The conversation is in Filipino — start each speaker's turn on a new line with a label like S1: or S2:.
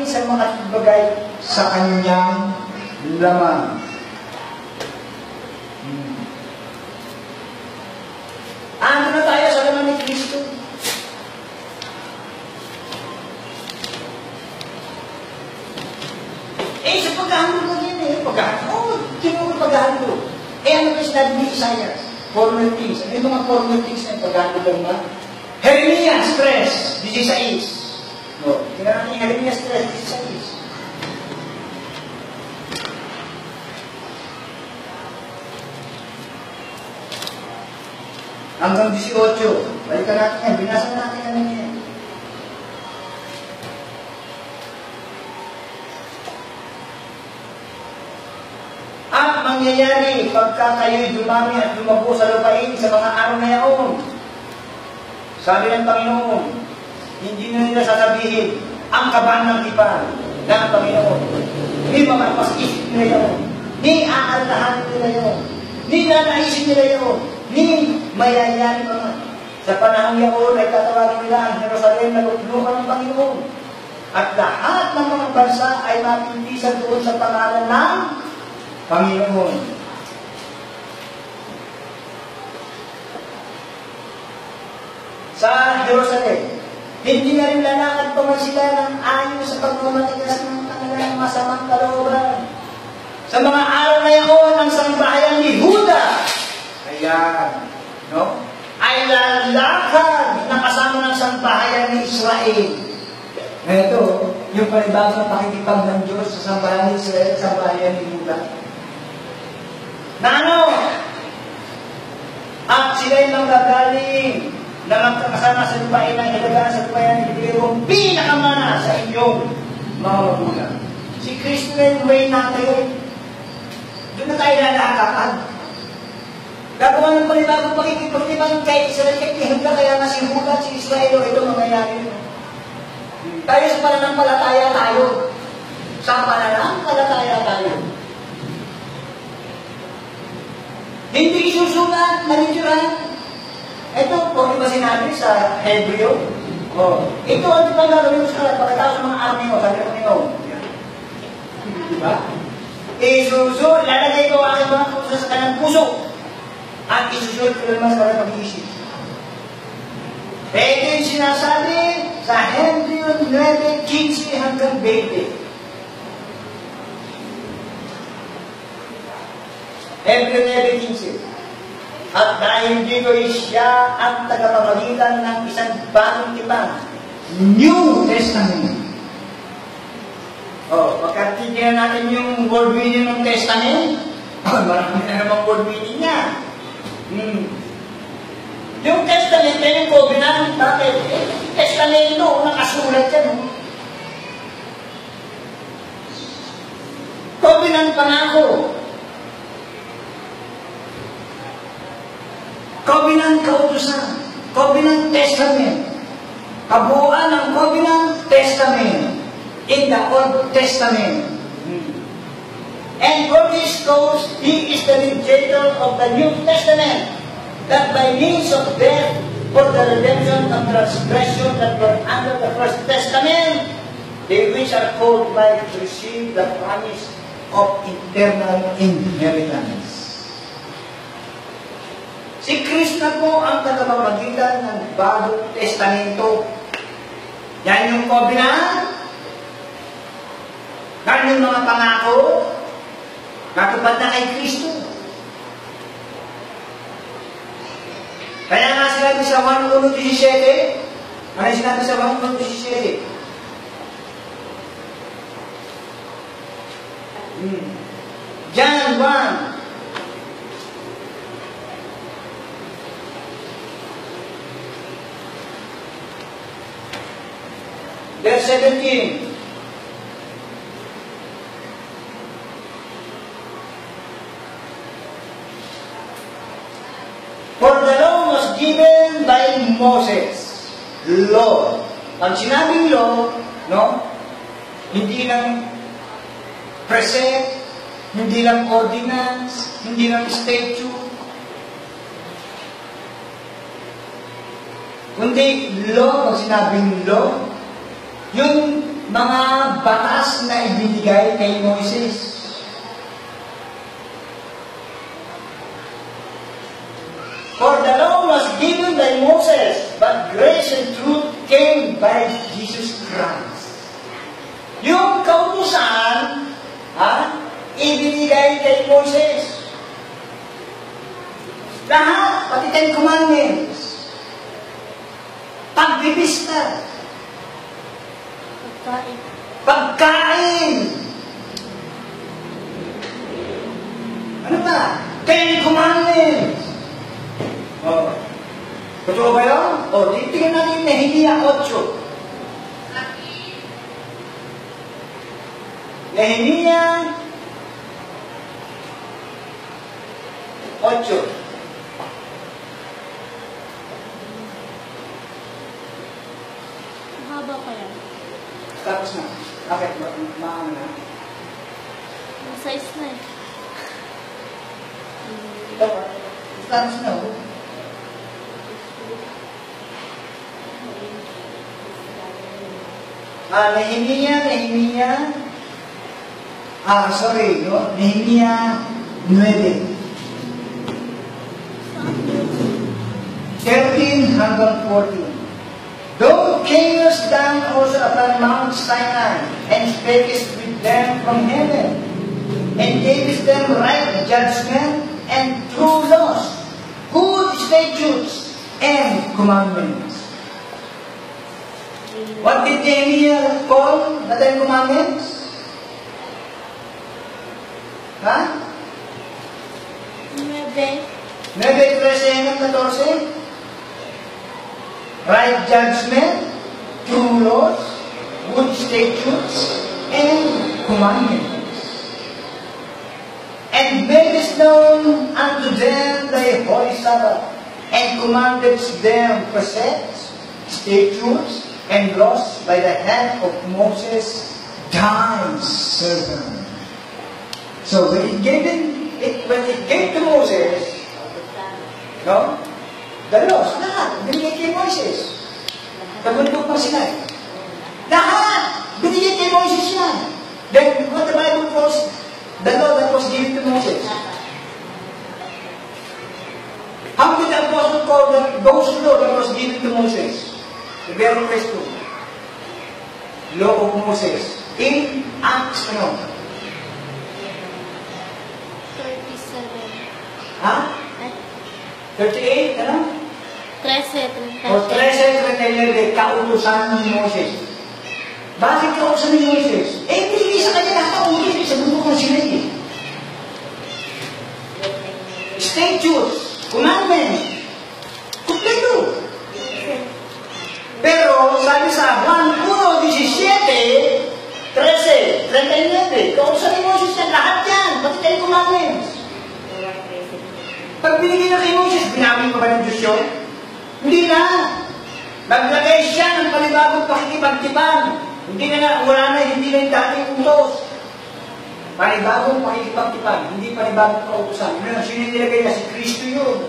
S1: ayon sa mga bagay sa kanyang laman. Ano na tayo sa laman ni Kristo? Sa paghahandog lang yan eh. Tinuro paghahandog. Ano ba sinabi ni Isaiah? Formal things. Ano yung mga formal things na paghahandog lang ba? Jeremias 3:16. No. Tingnan natin Jeremias 3:16. Hanggang 18. Balikan natin yan. Binasa natin ano yan. At mangyayari pagka kayo'y dumami at lumago sa lupain sa mga araw na yaon. Sabi ng Panginoon, hindi na nila sasabihin ang kaban ng tipan ng Panginoon. Ni mamapas-isip nila yun. Ni aaltahan nila yun. Ni nanaisin nila yun. Ni mayayari pa man. Sa panahon yaon ay tatawagin nila ang Jerusalem na luklukan ng Panginoon. At lahat ng mga bansa ay mapintisan doon sa pangalan ng Panginoon. Sa Jerusalem, hindi na rin lalakad pa man sila ng ayon sa pagmamatigas ng kanilang masamang kalooban. Sa mga araw na yaon, ang sambahayan ni Huda, ayan, no? Ay lalakad na kasama ng sambahayan ni Israel. Ito, yung panibagong pakikipag ng Diyos sa sambahayan ni Israel, sambahayan ni Huda. Na ano? At sila'y manggagaling na magkakasama sa lupain ng hilagaan sa lupain ng ibigay mong pinakamana sa inyong mga magulang. Si Kristo na yung way natin. Doon na tayo lalakad. Gagawa ng panibagong pakikipag kay Israel kay Huda, kaya nga si Huda at si Israel ito mangyayari. Tayo sa pananampalataya tayo. Sa pananampalataya tayo. Hindi isusulat, manitsuran. Ito, kung di ba sinabi sa Hebreo? Ito ang tipang gagawin mo sa kalat, pagkatapos ng mga army mo, sabi ko nyo. Diba? Isusulat, lalagay ko ang aking mga puso sa kanyang puso. At isusulat ko naman sa kanyang pag-iisip. Ito yung sinasabi sa Hebreo 9:15 hanggang 20. Hebreo 9:15. At dahil dito siya ang tagapamagitan ng isang bagong tipan, New Testament. Pagkatigyan natin yung word meaning ng Testament, marami na namang word meaning niya. Yung Testament, yung covenant, bakit? Testamento, nakasulat yan. Covenant pangako. Covenant kautusan, Covenant Testament, kabuuan ng Covenant Testament in the Old Testament. And for this cause, he is the mediator of the New Testament, that by means of death for the redemption of transgression that were under the First Testament, they which are called by to receive the promise of eternal inheritance. Si Kristo po ang tagapamagitan ng Bagong Testamento. Yan yung covenant. Yan yung mga pangako. Natupad na kay Kristo. Kaya nga sinabi sa 1:17, ano sinabi sa 1:17? John 1. Verse 17. For the law was given by Moses. Law. Ang sinabing law, no? Hindi lang precept, hindi lang ordinance, hindi lang statute, kundi law, pag sinabing law, yung mga batas na ibinigay kay Moises. For the law was given by Moses, but grace and truth came by Jesus Christ. Yung kautusan, ibinigay kay Moses. Lahat, pati 10 commandments. Pagbibista. Pagkain. Ano ba? 10 commandments. Oh. Totoo ba yun? O, titignan natin Nehemia 8. Nehemia 8.
S2: Mahaba pa yan.
S1: Tapos na. Bakit? Maano na?
S2: Yung size na eh.
S1: Ito ba? Tapos na. Nehemia, Nehemia 9. 13 hanggang 14. Thou camest down also upon Mount Sinai, and spakest with them from heaven, and gavest them right judgment and true laws, good statutes and commandments. What did Nehemiah call the 10 commandments? Ha? 9:13-14. Right judgment, true laws, good statutes, and commandments. And madest known unto them thy holy Sabbath, and commandedst them precepts, statutes, and laws by the hand of Moses, thy servant. So when it came to Moses, no? The laws, lahat, binigay kay Moses. Pagundok ng Sinai. Lahat, binigay kay Moses yan. Then, what the Bible calls the law that was given to Moses. How did the apostle call those law that was given to Moses? The very first two. Law of Moses. In Acts,
S2: 37.
S1: Ha? 38, ano?
S2: 13.
S1: O 13, kautusan ni Moses. Bakit kautusan ni Moses? Binigay sa kanya lahat ang ulit sa bundok ng Sinai. Statutes, commandments, kumpleto. Pero sabi sa Juan 1:17, 39, kautusan ni Moses yan, lahat yan, pati tayo commandments. Pag binigay na kay Moses, binawi pa ba ng Diyos yun? Hindi na. Naglagay siya ng panibagong pakikipagtipan. Hindi na wala na, hindi na yung dating utos. Panibagong pakikipagtipan, hindi panibagong kautusan. Yun ang sinilagay na si Kristo yun.